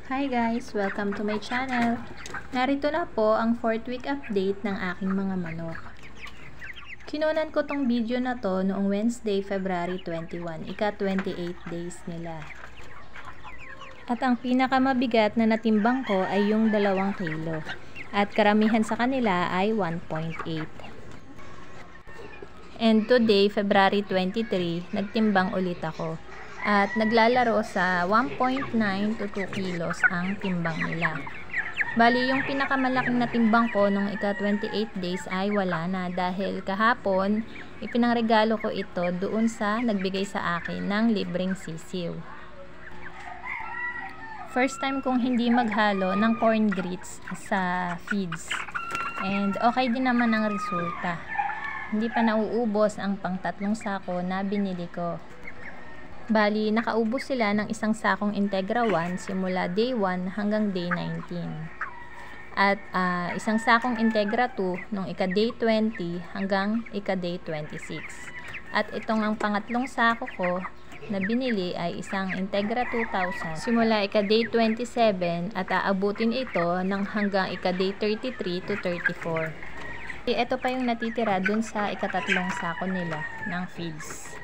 Hi guys! Welcome to my channel. Narito na po ang 4th week update ng aking mga manok. Kinunan ko tong video na to noong Wednesday, February 21, ika-28 days nila. At ang pinakamabigat na natimbang ko ay yung 2 kilo. At karamihan sa kanila ay 1.8. And today, February 23, nagtimbang ulit ako. At naglalaro sa 1.9 to 2 kilos ang timbang nila. Bali, yung pinakamalaking na timbang ko nung ika-28 days ay wala na dahil kahapon ipinangregalo ko ito doon sa nagbigay sa akin ng libreng sisiw. First time kong hindi maghalo ng corn grits sa feeds. And okay din naman ang resulta. Hindi pa nauubos ang pang-3 sako na binili ko. Bali, nakaubos sila ng 1 sakong Integra 1 simula day 1 hanggang day 19. At 1 sakong Integra 2 nung ika-day 20 hanggang ika-day 26. At itong ang pangatlong sako ko na binili ay isang Integra 2000 simula ika-day 27 at aabutin ito ng hanggang ika-day 33 to 34. Ito pa yung natitira dun sa ika-3 sako nila ng feeds.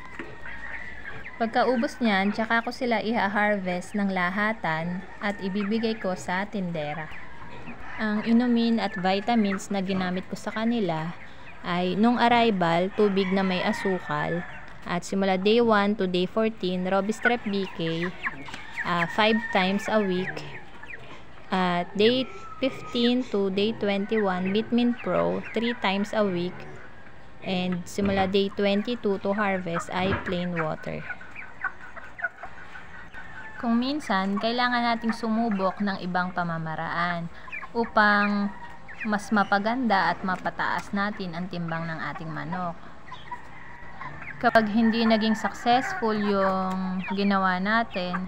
Pagkaubos niyan, tsaka ko sila i-harvest ng lahatan at ibibigay ko sa tindera. Ang inumin at vitamins na ginamit ko sa kanila ay nung arrival, tubig na may asukal. At simula day 1 to day 14, Robistrep BK 5 times a week. At day 15 to day 21, Bitmin Pro 3 times a week. And simula day 22 to harvest ay plain water. Kung minsan, kailangan nating sumubok ng ibang pamamaraan upang mas mapaganda at mapataas natin ang timbang ng ating manok. Kapag hindi naging successful yung ginawa natin,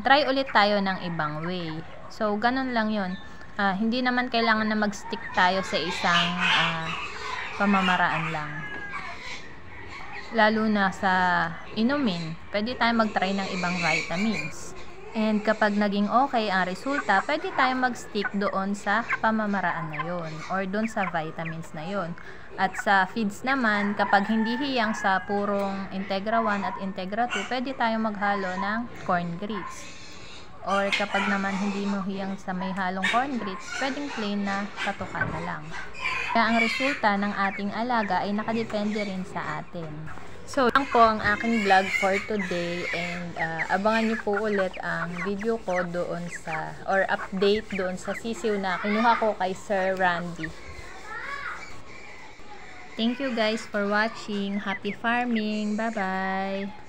try ulit tayo ng ibang way. So, ganun lang yun. Hindi naman kailangan na mag-stick tayo sa isang pamamaraan lang. Lalo na sa inumin, pwede tayo mag-try ng ibang vitamins. And kapag naging okay ang resulta, pwede tayo mag-stick doon sa pamamaraan na yon or doon sa vitamins na yon. At sa feeds naman, kapag hindi hiyang sa purong Integra 1 at Integra 2, pwede tayo maghalo ng corn grits. Or kapag naman hindi mo hiyang sa may halong corn grits, pwedeng plain na katuka na lang. Kaya ang resulta ng ating alaga ay nakadepende rin sa atin. So, lang po ang aking vlog for today and abangan nyo po ulit ang video ko doon sa, or update doon sa sisiw na kinuha ko kay Sir Randy. Thank you guys for watching. Happy farming! Bye-bye!